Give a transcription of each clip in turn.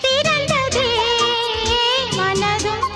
திறந்ததே மனதும்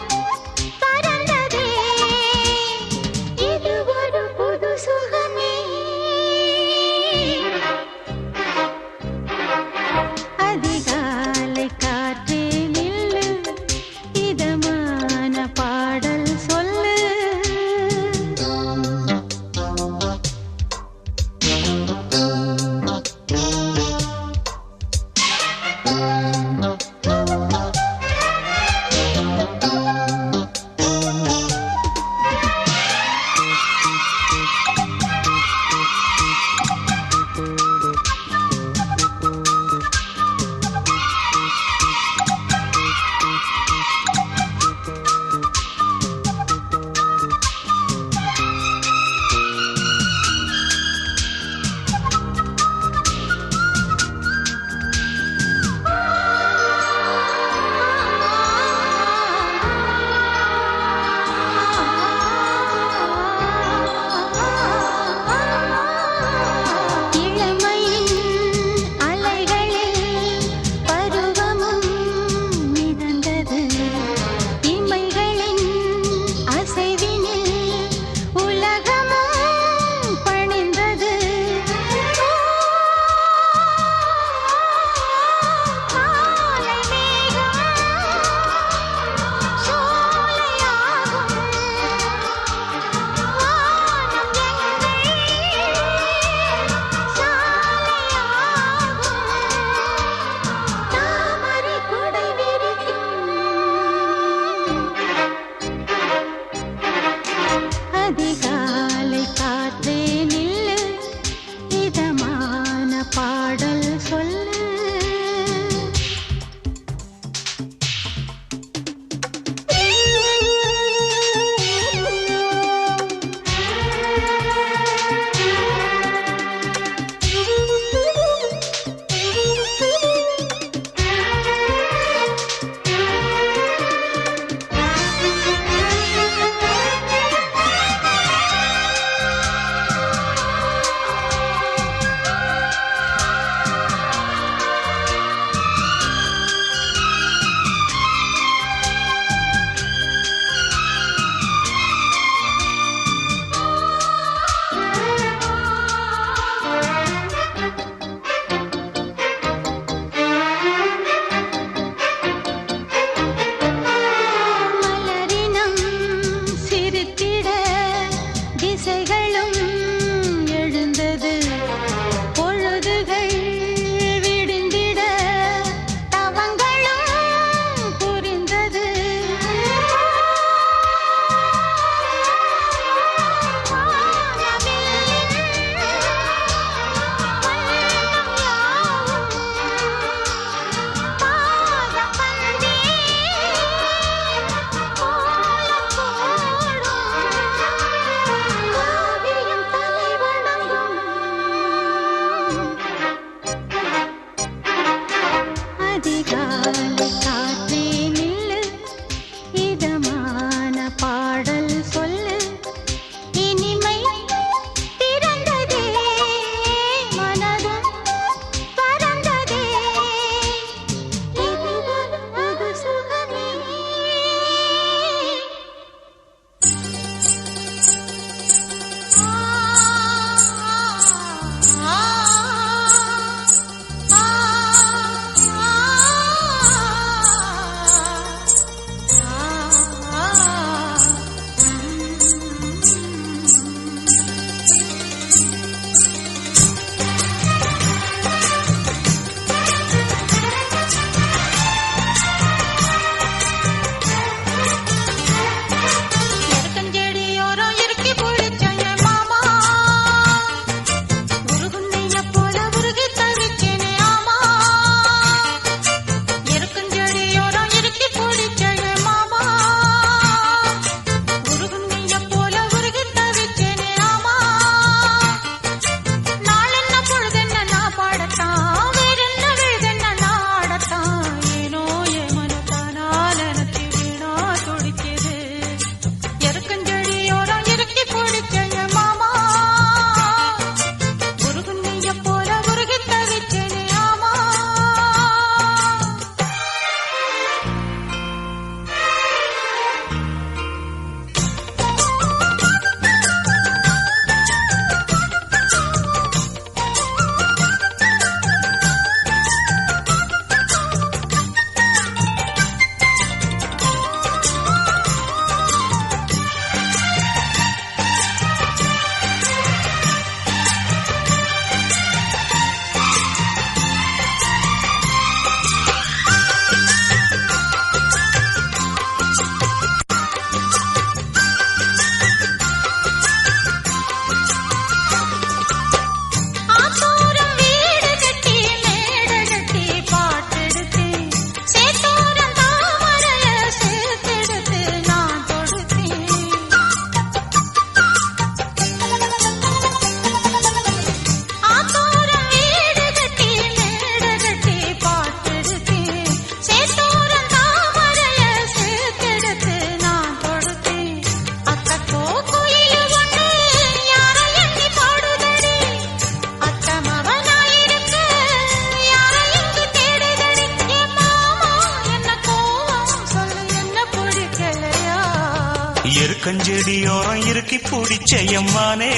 எருக்கஞ்செடியோரம் இறுக்கி பிடிச்சையம்மானே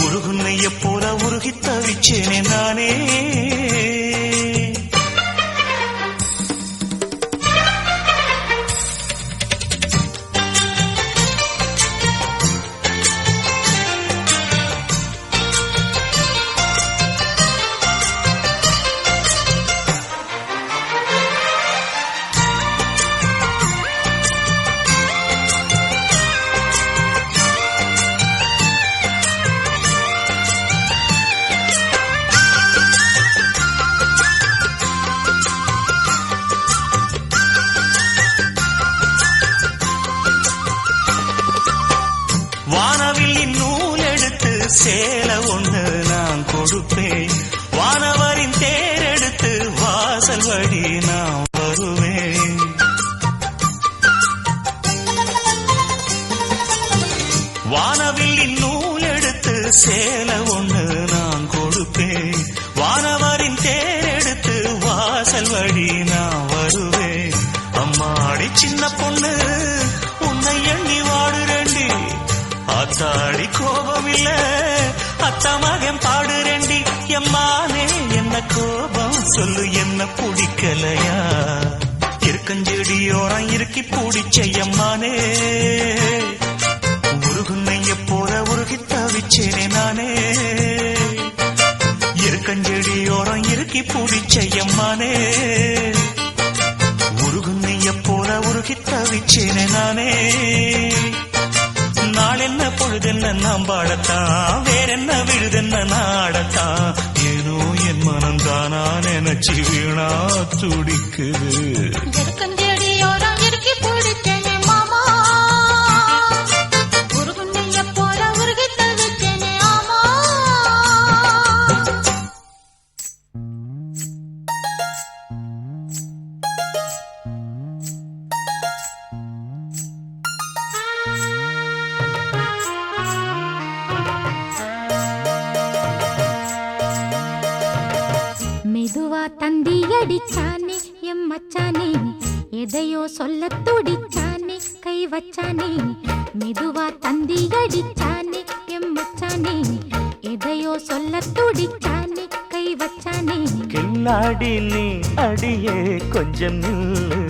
உருகுன்னைய போல உருகி தவிச்சேனே நானே. வானவில்லின் நூல் எடுத்து சேல ஒன்று நான் கொடுப்பேன், வானவரின் தேரெடுத்து வாசல் வழி நான் வருவேன். வானவில்லின் நூல் எடுத்து சேல ஒன்று நான் கொடுப்பேன், வானவரின் தேரெடுத்து வாசல் வழி நான் வருவேன். அம்மாடி சின்ன பொண்ணு உன்னை எண்ணி வாடுறேண்டி, ஆத்தாடி கோபம் இல்ல அத்தா மகன் பாடுறேண்டி. எம்மானே என்ன கோபம் சொல்லு, என்ன பிடிக்கலையா? இருக்கஞ்செடியோரம் இறுக்கி பிடிச்சையம்மானே உருகுன்னைய போல உருகி தவிச்சேனே நானே. இருக்கஞ்செடியோரம் இறுக்கி பிடிச்சையம்மானே உருகுன்னைய போல உருகி தவிச்சேனே நானே. நாளென்ன பொழுதென்ன நாம் பாடத்தான், வேறென்ன விழுதென்ன நாடத்தான், ஏனோ என் மனம் தானா நினைச்சு வீணா துடிக்குது. இருக்கஞ்செடியோரம் இறுக்கி பிடிச்சேனே மாமா, உருகுன்னைய போல உருகி தவிச்சேனே ஆமா. மெதுவா தந்தி அடிச்சானே எம் மச்சானே, எதையோ சொல்ல துடிச்சானே கை வச்சானே. மெதுவா தந்தி அடிச்சானே எம் மச்சானே, எதையோ சொல்ல துடிச்சானே கை வச்சானே. கில்லாடி நீ அடியே கொஞ்சம் நில்லு,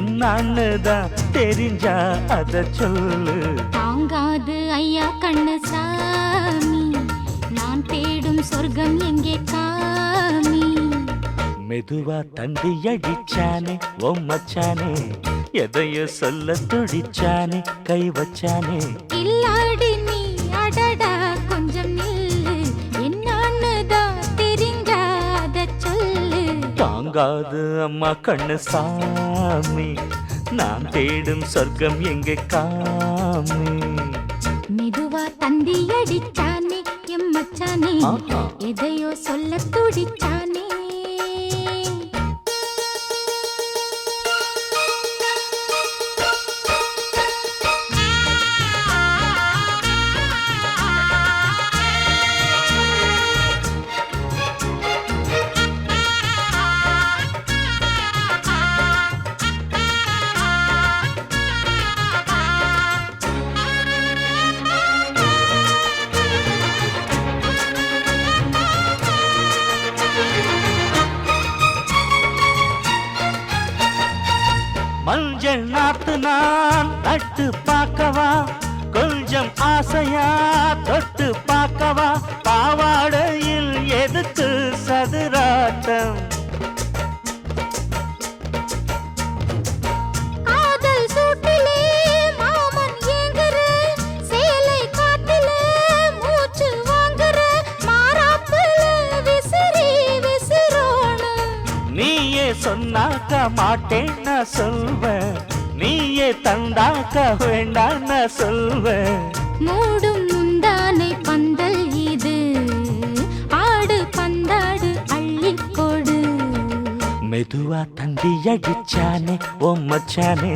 என்னான்னுதான் தெரிஞ்சா அத சொல்லு. தாங்காது ஐயா கண்ணு சாமி, நான் தேடும் சொர்க்கம் எங்கே காமி. மெதுவா தந்தி அடிச்சானே ஓ மச்சானே, எதையோ சொல்ல துடிச்சானே கை வச்சானே. இல்லாடி நீ அடடா கொஞ்சம் நில்லு, என்னான்னுதான் தெரிஞ்சாத சொல்லு. தாங்காது அம்மா கண்ணு சாமி, நான் தேடும் சொர்க்கம் எங்கே காமி. மெதுவா தந்தி அடிச்சானே எம் மச்சானே, எதையோ சொல்ல துடிச்சானே. மஞ்சள் நாத்து நான் நட்டு பார்க்கவா, கொஞ்சம் ஆசையா தொட்டு பார்க்கவா. பாவாடையில் எதுக்கு சதுராட்டம், காதல் சூட்டிலே மாமன் ஏங்குற, சேலை காட்டிலே மூச்சு வாங்குற, மாறாப்புல விசிறி விசிறோணும். நீயே சொன்னாக்க மாட்டேன் நான் சொல்வேன், நீயே தந்தாக்க வேண்டாம் நான் சொல்வேன். மூடும் முந்தானை பந்தல் இது, ஆடு பந்தாடு அள்ளிக்கொடு. மெதுவா தந்தி அடிச்சானே ஓ மச்சானே,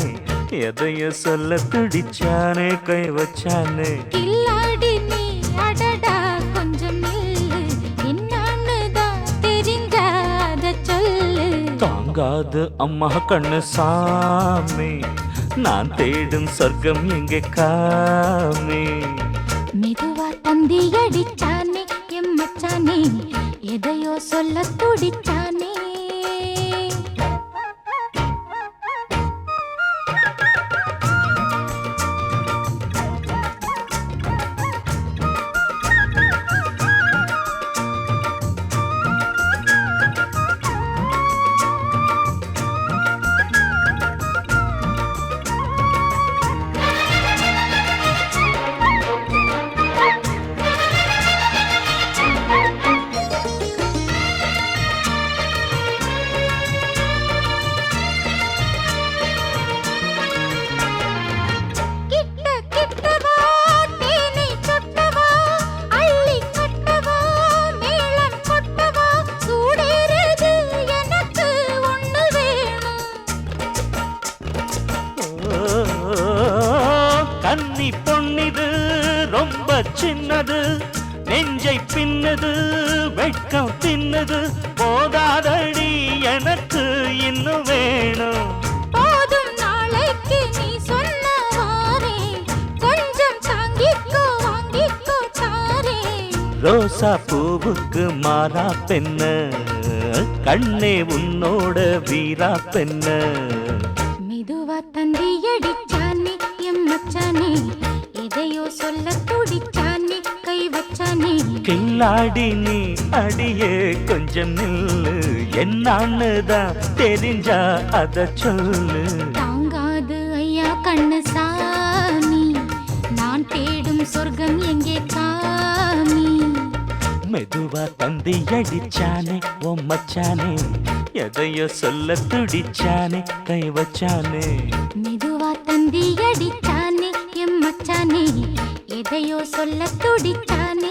எதையோ சொல்ல துடிச்சானே கை வச்சானே. கில்லாடி நீ அடடா கொஞ்சம் நில்லு, என்னான்னுதான் தெரிஞ்சாத சொல்லு. தாங்காது அம்மா கண்ணு சாமி, நான் தேடும் சொர்க்கம் எங்கே காமே. மெதுவா தந்தி அடிச்சானே எம் மச்சானே, எதையோ சொல்ல துடிச்சானே. கன்னி பொன்னிது ரொம்ப சின்னது, நெஞ்சை பின்னது வெட்கம் தின்னது, போதாதடி எனக்கு இன்னும் வேணும். போதும் நாளைக்கு நீ சொன்னவாரே, கொஞ்சம் தாங்கிக்கோ வாங்கிக்கோ தாரே. ரோசா பூவுக்கு மாறா பெண்ண, கண்ணே உன்னோட வீரா பெண்ண. மெதுவா தந்தி அடிச்சானே எம் மச்சானே, எதையோ சொல்ல துடிச்சானே கை வச்சானே. கில்லாடி நீ அடியே கொஞ்சம் நில்லு, என்னான்னு தான் தெரிஞ்சா அத சொல்லு. தாங்காது ஐயா கண்ணு சாமி, நான் தேடும் சொர்க்கம் எங்கே காமி. மெதுவா தந்தி அடிச்சானே ஓ மச்சானே, எதையோ சொல்ல துடிச்சானே கை வச்சானே. மெதுவா தந்தி அடிச்சானே எம் மச்சானே, எதையோ சொல்ல துடிச்சானே.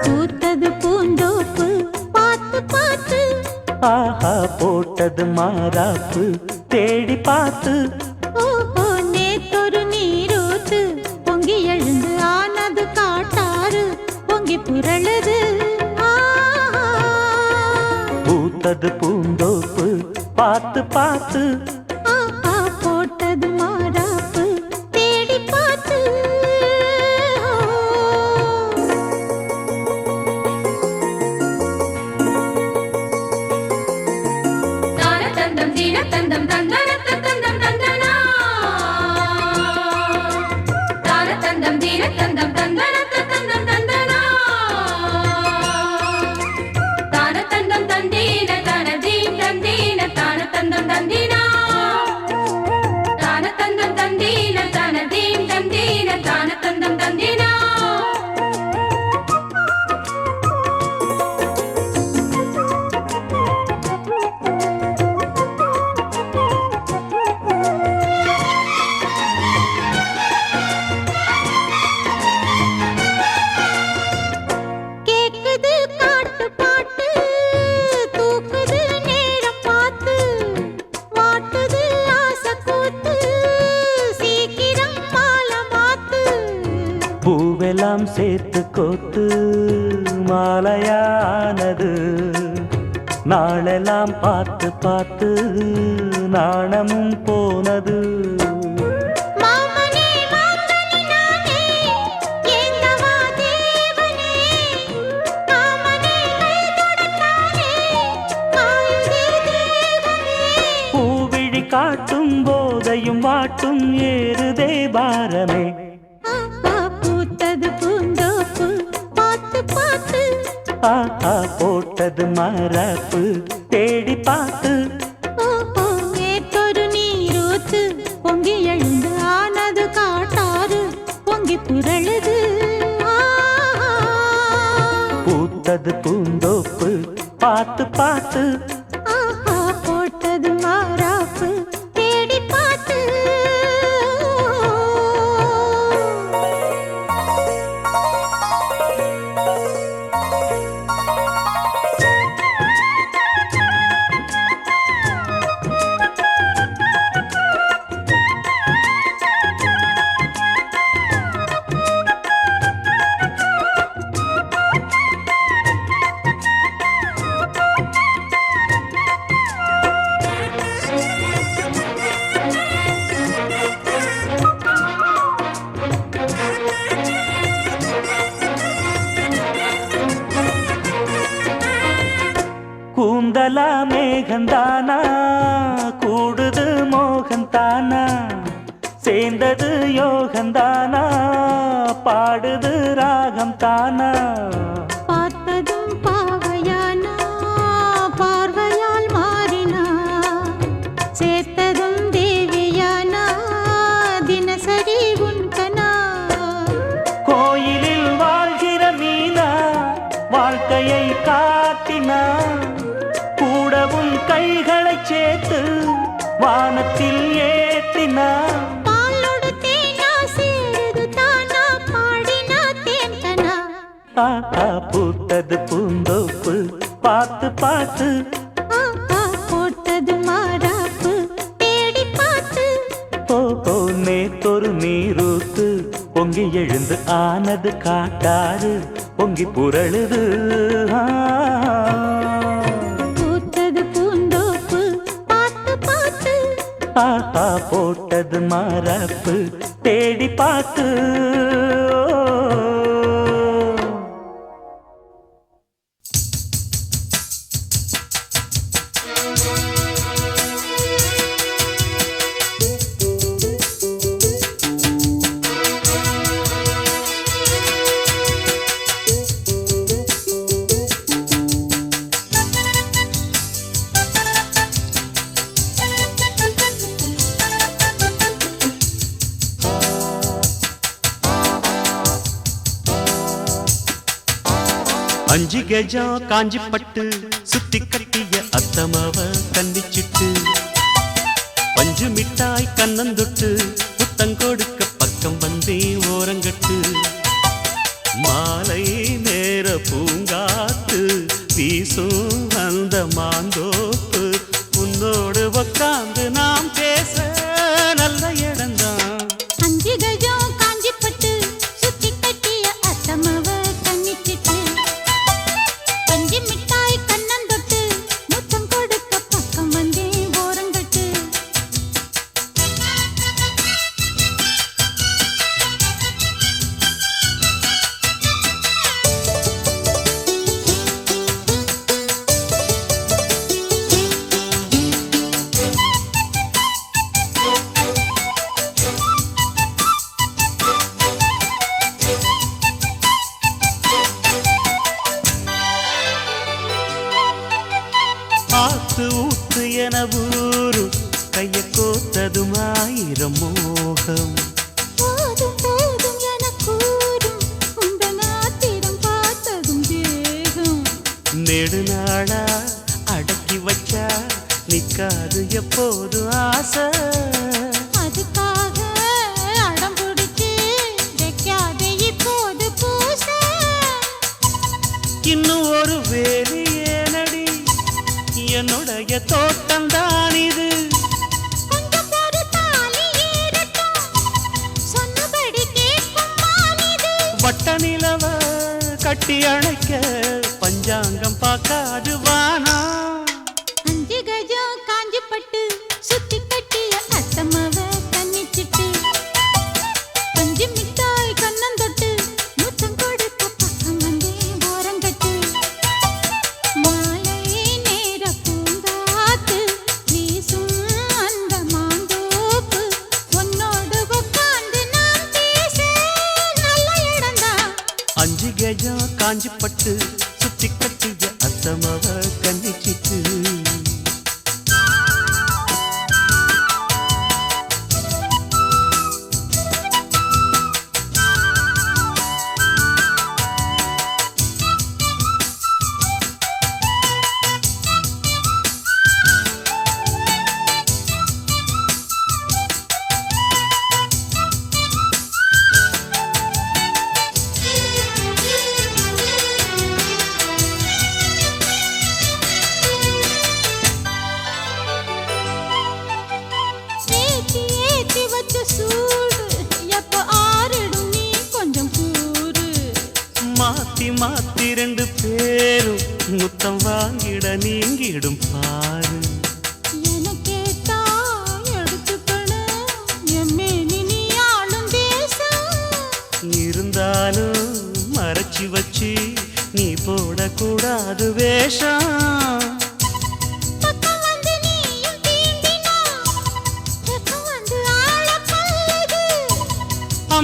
பூத்தது பூந்தோப்பு பார்த்து பார்த்து, ஆஹா போட்டது மாறாப்பு தேடி பார்த்து. ஓஹோ நேத்தொரு நீரூத்து பொங்கி எழுந்து ஆனது காட்டாறு பொங்கி புரளுது. பூத்தது பூந்தோப்பு பார்த்து பார்த்து, ஆஹா போட்டது மாறாப்பு தேடி பார்த்து. தந்தம் தீன தந்தம் தந்தன தந்தம் தந்தனா தான தந்தம் தீன தந்தம் தந்தன தந்தம் தந்தனா தான தந்தம் தந்தீன தான தீம் தந்தீன தான தந்தம் தந்தீனா தான தந்தம் தந்தீன தான தீம் தந்தீன தான தந்தம் தந்தீனா. கேக்குது காட்டு பாட்டு, தூக்குது நேரம் பார்த்து, மாட்டுது ஆசை கூத்து, சீக்கிரம் மாலை மாத்து. பூவெல்லாம் சேர்த்து கோத்து மாலையானது, நாளெல்லாம் பார்த்து பார்த்து நாணமும் போனது. மாமனே மாங்கனி நானே, ஏங்கவா தேவனே, மாமனே கைதொடத்தானே, காயுதே தேவனே. பூவிழி காட்டும் போதையும் வாட்டும் ஏறுதே பாரமே. ஆஹா பூத்தது பூந்தோப்பு பார்த்து பார்த்து, ஆஹா போட்டது மரப்பு தேடி பார்த்து. ஓஹோ நேத்தொரு நீரூத்து பொங்கி எழுந்து ஆனது காட்டாறு பொங்கி புரளுது. பூத்தது பூந்தோப்பு பார்த்து பார்த்து, ஆஹா போட்டது மாறாப்பு தூறலா மேகந்தானா கூடுது மோகந்தானா சேர்ந்தது யோகந்தானா பாடுது ராகம் தானா பார்த்ததும் பாவையானா பார்வையால் மாறினா சேர்த்ததும் தேவியானா தினசரி உன்கனா கோயிலில் வாழ்கிற மீனா வாழ்க்கையை காட்டினா கூடவும் கைகளை சேர்த்து வானத்தில் ஏற்றினா பாலோடு தேனா சேருது தானா பாடினா தேன்கனா ஆஹா பூத்தது பூந்தோப்பு பார்த்து பார்த்து ஆஹா போட்டது மாறாப்பு தேடி பார்த்து ஓஹோ நேத்தொரு நீரூத்து பொங்கி எழுந்து ஆனது காட்டாறு பொங்கி புரளுது பூத்தது பூந்தோப்பு பார்த்து பார்த்து ஆஹா போட்டது மரப்பு தேடி பார்த்து அஞ்சு கஜம் காஞ்சி பட்டு சுத்தி கட்டிய அத்தமாவ கண்டிச்சிட்டு பஞ்சு மிட்டாய் கண்ணந்தொட்டு புத்தங்கொடுக்க பக்கம் வந்தே ஓரங்கட்டு மாலை நேர பூங்காத்து வீசும் அந்த மாந்தோப்பு உன்னோடு உக்காந்து நாம் பேச நல்ல இடம்தான் அஞ்சு கஜம் காஞ்சி பட்டு சுத்தி கட்டிய அத்தமவ கண்ணிச்சிட்டு பஞ்சு மிட்டாய் கண்ணந்தொட்டு முத்தம் கொடுக்க பக்கம் வந்தே ஓரங்கட்டு ஆத்து ஊத்து என ஊரு கைய கோத்ததும் ஆயிரம் மோகம் போதும் போதும் என கூறும் உந்த நாத்திரம் பார்த்ததும் தேகம் நெடுநாளா அடக்கி வச்சா நிக்காது எப்போது ஆசை அதுக்காக அடம் பிடிச்சு வைக்காதே இப்போது பூச இன்னும் ஒரு வேலி ஏனடி என்னுடைய தோட்டம்தான் இது கொஞ்சம் ஒரு தாலி ஏறட்டும் சொன்னபடி கேட்கும் மானிது வட்ட நிலவ கட்டி அணைக்க பஞ்சாங்கம் பார்க்காது வானா அஞ்சு கஜம் காஞ்சி பட்டு சுத்தி கட்டிய அத்தமவ கண்ணிச்சிட்டு பஞ்சு மிட்டாய் கண்ணந்தொட்டு முத்தம் கொடுக்க பக்கம் வந்தே ஓரங்கட்டு மாலை நேர பூங்காத்து வீசும் அந்த மாந்தோப்பு உன்னோடு உட்கார்ந்து நாம் பேச நல்ல இடம்தான் அஞ்சு கஜம் காஞ்சி பட்டு சுத்தி கட்டிய அத்தமவ கண்ணிச்சிட்டு ஏத்தி ஏத்தி வச்ச சூடு எப்ப ஆறிடும் நீ கொஞ்சம் கூறு மாத்தி மாத்தி ரெண்டு பேரும் முத்தம் வாங்கிட நீங்கிடும் பாரு எனக்கேத்தா எடுத்துக்கணும் எம்மேனி நீ ஆளும் தேசம் இருந்தாலும் மறைச்சி வச்சு நீ போடக்கூடாது வேஷம்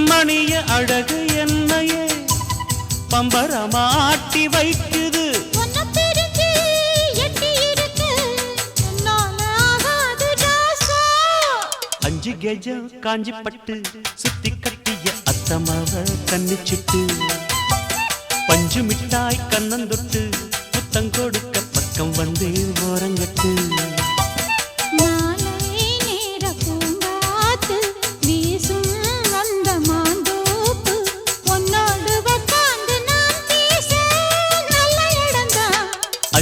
மணிய அழகு என்னையே பம்பரமாட்டி வைக்குது. உன்னை பிரிஞ்சு எட்டி இருக்கு என்னால ஆகாது ராசா. 5 கெஜம் காஞ்சி பட்டு சுத்தி கட்டிய அத்தமாவ கண்ணிச்சிட்டு பஞ்சு மிட்டாய் கண்ணந்தொட்டு புத்தம் கொடுக்க பக்கம் வந்து ஓரங்கட்டு. மாலை நேர பூங்காத்து வீசும் அந்த மாந்தோப்பு உன்னோடு உட்கார்ந்து நான் பேச நல்ல இடம்தான்.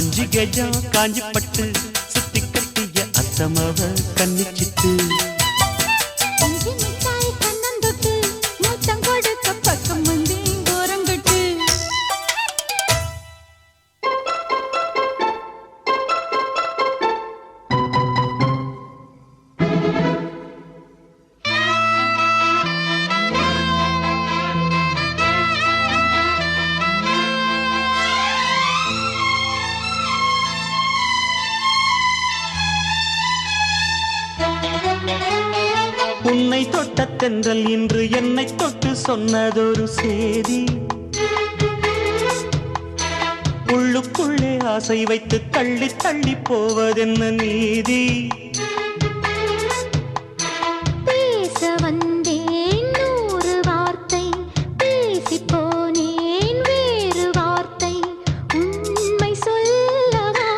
5 கெஜம் காஞ்சி பட்டு சுத்தி கட்டிய அத்தமாவ கண்ணிச்சிட்டு பஞ்சு மிட்டாய் கண்ணந்தொட்டு முத்தம் கொடுக்க பக்கம் வந்து ஓரங்கட்டு. உன்னை தொட்ட தென்றல் இன்று என்னை தொட்டு சொன்னதொரு சேதி. உள்ளுக்குள்ளே ஆசை வைத்து தள்ளி தள்ளி போவதென்ன நீதி. பேச வந்தேன் 100 வார்த்தை பேசி போனேன் வேறு வார்த்தை உண்மை சொல்லவா.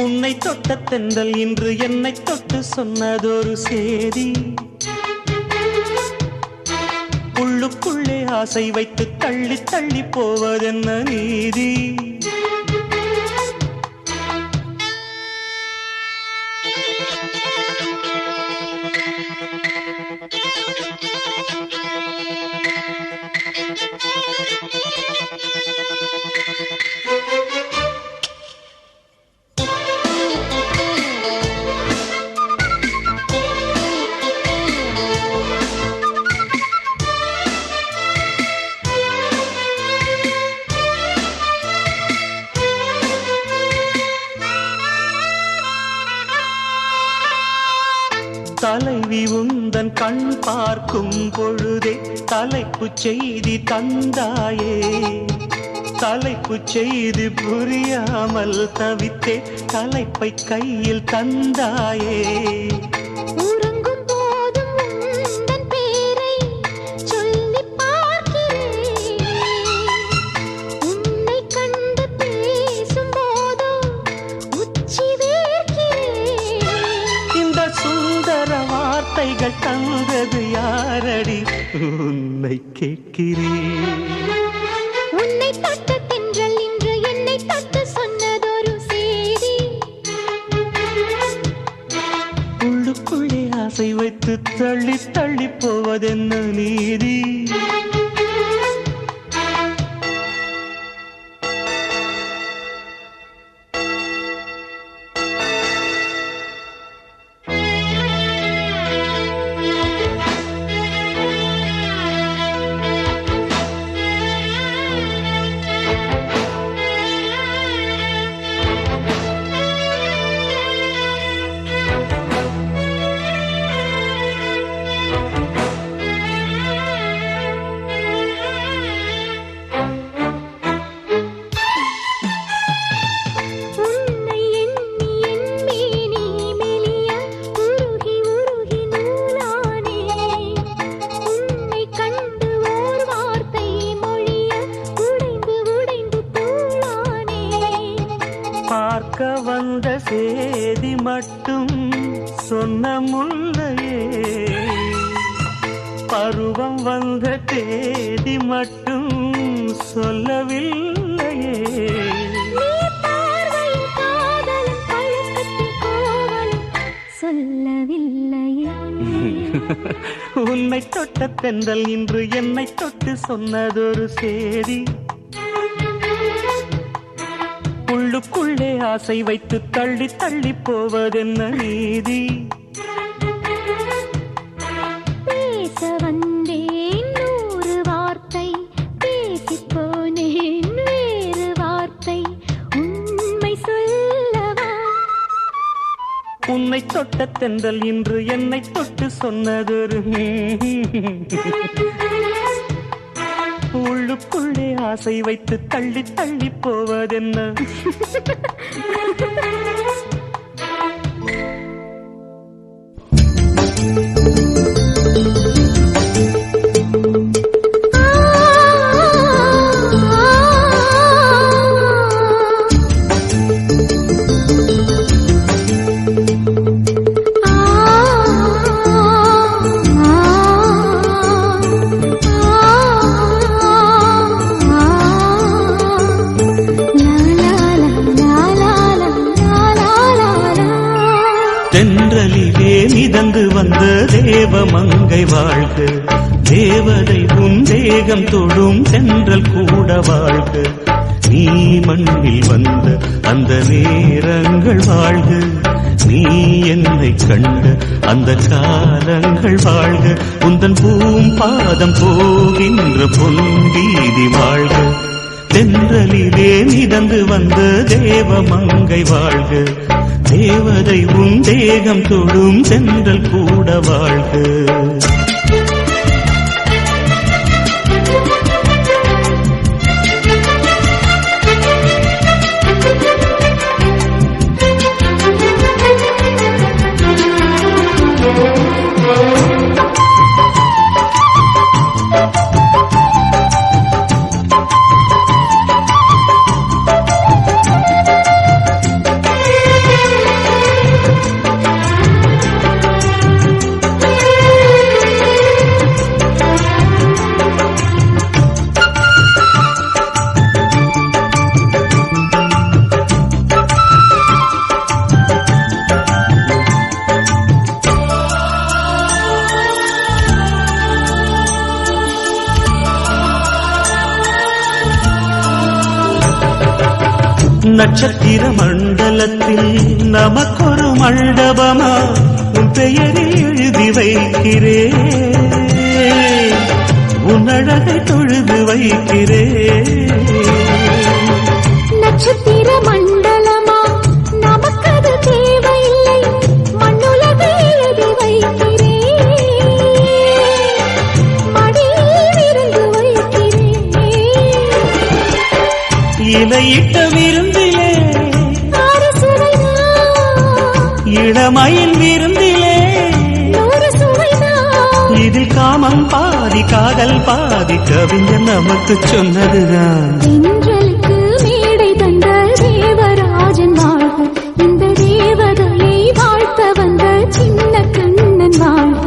உன்னை தொட்ட தென்றல் இன்று என்னை தொட்டு சொன்னதொரு சேதி. உள்ளுக்குள்ளே ஆசை வைத்து தள்ளி தள்ளி போவதென்ன நீதி. தலைவி உந்தன் கண் பார்க்கும் பொழுதே தலைப்புச் செய்தி தந்தாயே. தலைப்புச் செய்தி புரியாமல் தவித்தே தலைப்பை கையில் தந்தாயே. உறங்கும் போதும் உந்தன் பேரை சொல்லி பார்க்கிறேன். உன்னை கண்டு பேசும் போதோ உச்சி வேர்க்கிறேன். இந்த சுந்தர வார்த்தைகள் தந்தது யாரடி உன்னை கேட்கிறேன். உன்னை தொட்ட தென்றல் இன்று என்னை தொட்டு சொன்னதொரு சேதி. உள்ளுக்குள்ளே ஆசை வைத்து தள்ளி தள்ளி போவதென்ன நீதி. உன்னை எண்ணி எண்ணி நீ மெலிய உருகி உருகி நூலானேன். உன்னை கண்டு ஓர் வார்த்தை மொழிய உடைந்து உடைந்து தூளானேன். பார்க்க வந்த சேதி மட்டும் சொன்ன முல்லையே. பருவம் வந்த தேதி மட்டும் சொல்லவில்லையே. நீ பார்வையின் காதலும் பழக்கத்தின் கோவலும் சொல்லவில்லையே. உன்னை தொட்ட தென்றல் இன்று என்னை தொட்டு சொன்னதொரு சேதி. உள்ளுக்குள்ளே ஆசை வைத்து தள்ளி தள்ளி போவதென்ன நீதி. பேச வந்தேன் 100 வார்த்தை பேசி போனேன் வேறு வார்த்தை உண்மை சொல்லவா. உன்னை தொட்ட தென்றல் இன்று என்னை தொட்டு சொன்னதொரு உள்ளுக்குள்ளே ஆசை வைத்து தள்ளி தள்ளி போவதென்ன தென்றலிலே மிதந்து வந்த தேவமங்கை வாழ்க, தேவதை உன் தேகம் தொடும் தென்றல் கூட வாழ்க. நீ மண்ணில் வந்த அந்த நேரங்கள் வாழ்க, நீ என்னை கண்ட அந்த காலங்கள் வாழ்க. உந்தன் பூம்பாதம் போகின்ற பொன்வீதி வாழ்க. தென்றலிலே மிதந்து வந்த தேவமங்கை வாழ்க, தேவதை உன் தேகம் தொடும் தென்றல் கூட வாழ்க. நட்சத்திர மண்டலத்தில் நமக்கொரு மண்டபமா உன் பெயரில் எழுதி வைக்கிறேன், உன் அழகை தொழுது வைக்கிறேன். நட்சத்திர மண்டலமா நமக்கது தேவையில்லை, மண்ணுலகை எழுதி வைக்கிறேன், மடியில் இருந்து வைக்கிறேன். இலையிட்ட விருந்திலே இளமயில் விருந்திலே இதில் காமம் பாதி காதல் பாதி கவிஞர் நமக்கு சொன்னதுதான். தென்றலுக்கு மேடை தந்த தேவராஜன் வாழ்க, இந்த தேவதையை வாழ்த்த வந்த சின்ன கண்ணன் வாழ்க.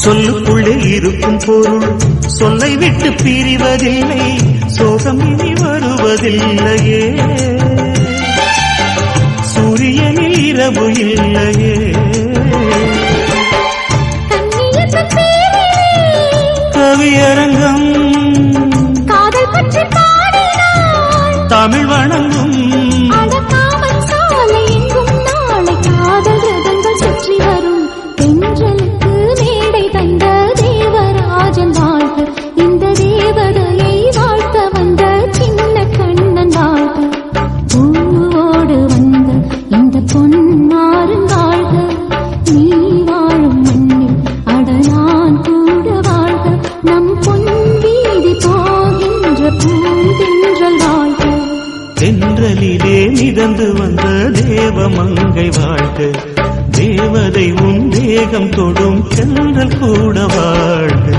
சொல்லுக்குள்ளே இருக்கும் பொருள் சொல்லை விட்டு பிரிவதில்லை, சோகம் இனி வருவதில்லையே. சூரியனில் இரவு இல்லையே. கவியரங்கம் காதல் பற்றி பாடினாள், தமிழ் வணங்கும் அடக்காமன் சாலை எங்கும் நாளை காதல் ரதங்கள் சுற்றி வரும். தென்றலுக்கு மேடை தந்த தேவராஜன் வாழ்க, இந்த தேவதையை வாழ்த்த வந்த சின்ன கண்ணன் வாழ்க. பூவோடு வந்த இந்த பொன்மாறன் வாழ்க, நீ வாழும் மண்ணில் அடலான் கூட வாழ்க. நம் பொன் வீதி போகின்ற தேகம் தொடும் சென்றல் கூட வாழ்க.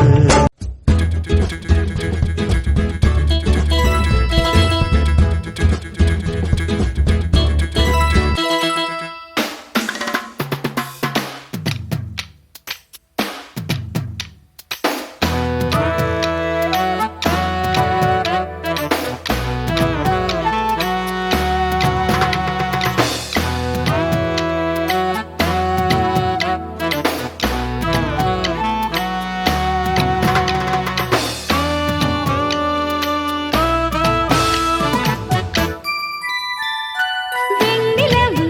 வெண்ணிலவு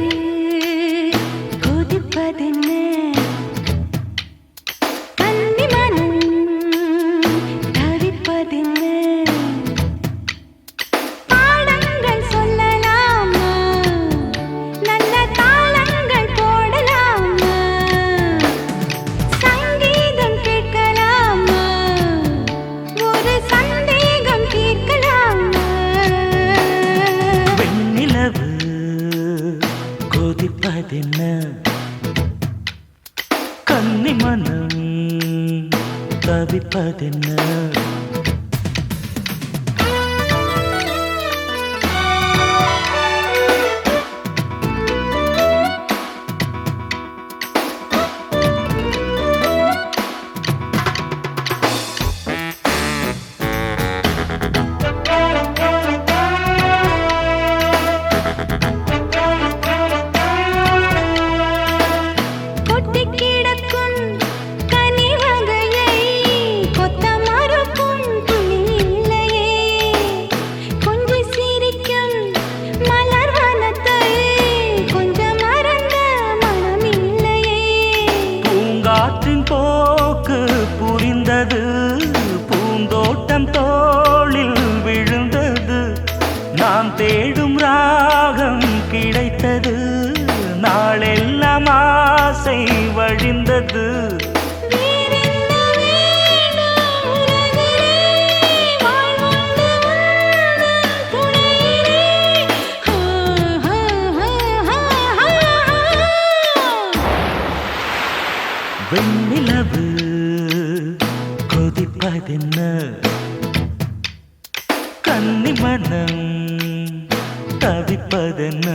கொதிப்பதென்ன கன்னிமனம் தவிப்பதென்ன பாடங்கள் சொல்லலாமா நல்ல தாளங்கள் போடலாமா சங்கீதம் கேட்கலாமா ஒரு சந்தேகம் தீர்க்கலாமா வெண்ணிலவு கொதிப்பதென்ன கன்னி மனம் தவிப்பதென்ன கொட்டிக் கிடக்கும் கனிவகையை கொத்த மறுக்கும் துணி இல்லையே கொஞ்சி சிரிக்கும் மலர் வனத்தை கொஞ்சம் மறந்த மனம் இல்லையே பூங்காற்றின் போக்கு புரிந்தது பூந்தோட்டம் தோளில் விழுந்தது நாம் தேடும் ராகம் கிடைத்தது நாளெல்லாம் ஆசை வழிந்தது வேறென்ன வேண்டும் உலகிலே வாழ்வுண்டு உந்தன் துணையிலே ஹா ஹா ஹா ஹா வெண்ணிலவு கொதிப்பதென்ன கன்னி மனம் தவிப்பதென்ன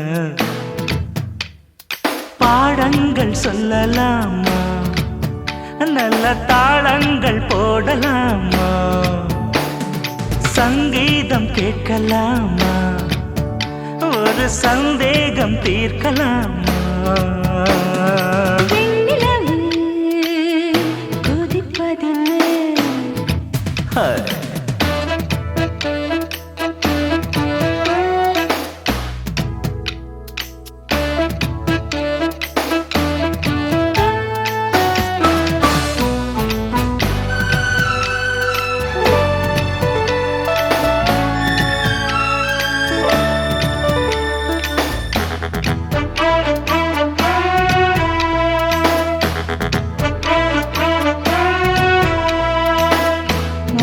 பாடங்கள் சொல்லலாமா நல்ல தாளங்கள் போடலாமா சங்கீதம் கேட்கலாமா ஒரு சந்தேகம் தீர்க்கலாமா வெண்ணிலவு கொதிப்பதென்ன ஹாய்.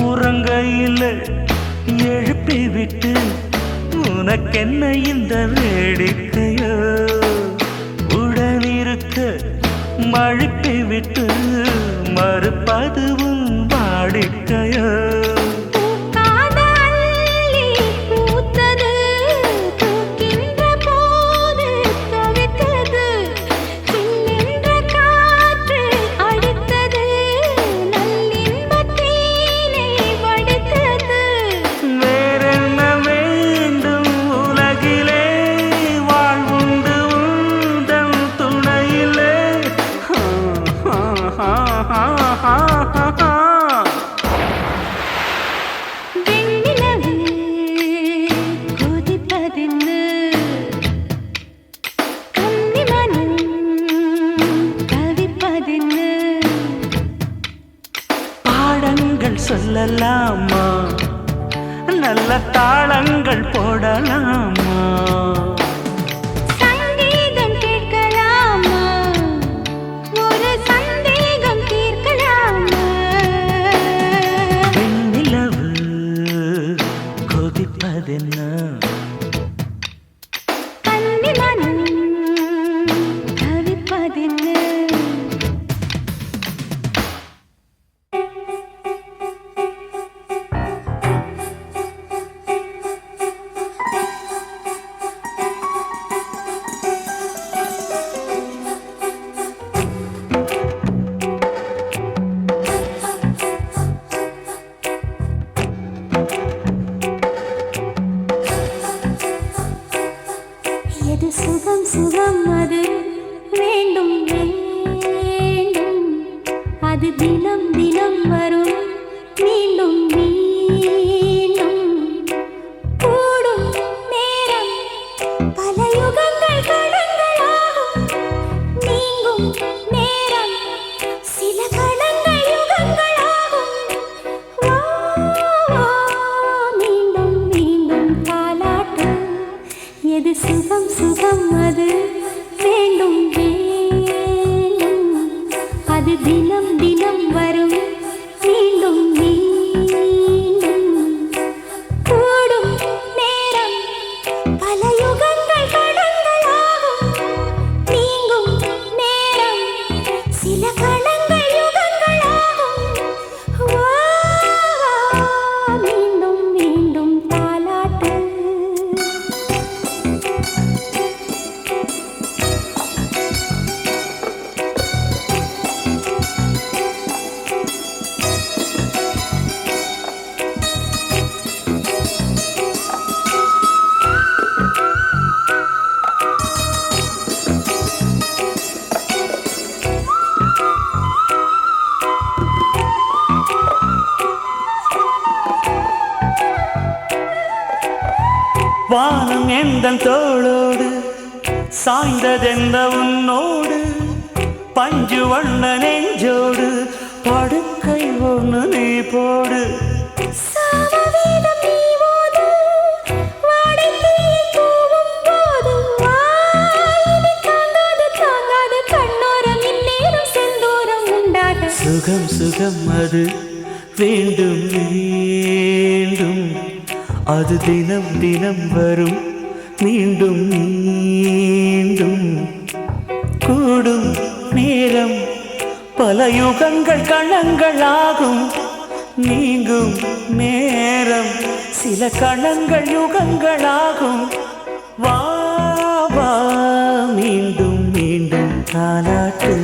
உறங்கையில் எழுப்பி விட்டு உனக்கென்ன இந்த வேடிக்கையோ உடனிருக்க மழுப்பி விட்டு மறுப்பதுவும் வாடிக்கையோ பூக்காத அல்லி பூத்தது பூக்கின்ற போது தவித்தது சில்லென்ற காற்று அடித்தது நல்லின்பத் தேனை வடித்தது வேறென்ன வேண்டும் உலகிலே வாழ்வுண்டு உந்தன் துணையிலே வெண்ணிலவு கொதிப்பதென்ன கன்னிமனம் தவிப்பதென்ன பாடங்கள் சொல்லலாமா நல்ல தாளங்கள் போடலாமா சங்கீதம் கேட்கலாமா ஒரு சந்தேகம் தீர்க்கலாமா வெண்ணிலவு கொதிப்பதென்ன கன்னிமனம் தவிப்பதென்ன சுகம் அது வேண்டும் வேண்டும், அது தினம் தினம் வரும் மீண்டும் மீண்டும். கூடும் நேரம் பல யுகங்கள் கடங்களாகும், நீங்கும் நேரம் சில கடங்கள் யுகங்களாகும். வா, வா, மீண்டும் மீண்டும் தாலாட்டு. எது சுகம் சுகம் அது வேண்டும் வேண்டும், அது தினம் தினம் வரும் மீண்டும் மீண்டும். கூடும் நேரம் பல யுகங்கள் கடங்களாகும், நீங்கும் நேரம் சில கடங்கள் யுகங்களாகும். வா, வா, மீண்டும் மீண்டும் தாலாட்டு. வானம் எந்தன் தோளோடு சாய்ந்ததெந்த உன்னோடு, பஞ்சு வண்ண நெஞ்சோடு படுக்கை ஒன்று நீ போடு. சாமவேதம் நீ ஓது, வாடைத்தீயை தூவும் போது, வாயினி தாங்காது தாங்காது கண்ணோரம் இந்நேரம் செந்தூரம் உண்டாக. சுகம் சுகம் அது வேண்டும் வேண்டும், அது தினம் தினம் வரும் மீண்டும் மீண்டும். கூடும் நேரம் பல யுகங்கள் கணங்களாகும், நீங்கும் நேரம் சில கணங்கள் யுகங்களாகும். வா, வா, மீண்டும் மீண்டும் தாலாட்டு.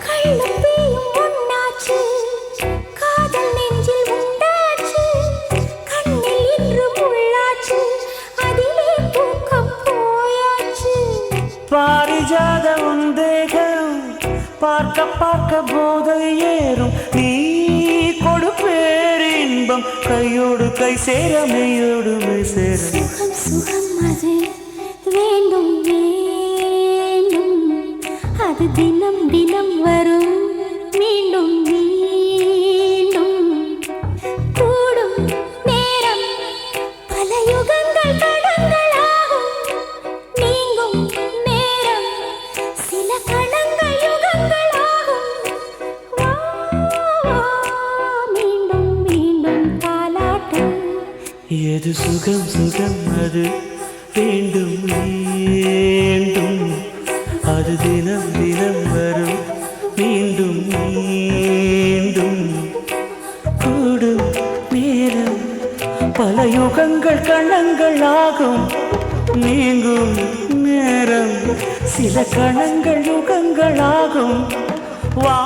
கள்ளும் தீயும் ஒண்ணாச்சு, காதல் நெஞ்சில் உண்டாச்சு, கண்ணில் இன்று முள்ளாச்சு, அதிலே தூக்கம் போயாச்சு. பாரிஜாத உன் தேகம் பார்க்க பார்க்க போதை ஏறும், நீ கொடு பேரின்பம் கையோடு கை சேர மெய்யோடு மெய் சேர. சுகம் சுகம் அது வேண்டும் வேண்டும், அது தினம் தினம் வரும் மீண்டும் மீண்டும். கூடும் நேரம் பல யுகங்கள் கடங்களாகும், நீங்கும் நேரம் சில கடங்கள் யுகங்களாகும். வா, வா, மீண்டும் மீண்டும் தாலாட்டு. எது சுகம் சுகம் அது வேண்டும் வேண்டும், அது தினம் தினம் வரும் மீண்டும் மீண்டும். கூடும் நேரம் பல யுகங்கள் கணங்களாகும், நீங்கும் நேரம் சில கணங்கள் யுகங்களாகும். வா,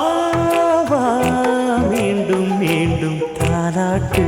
வா, மீண்டும் மீண்டும் தாலாட்டு.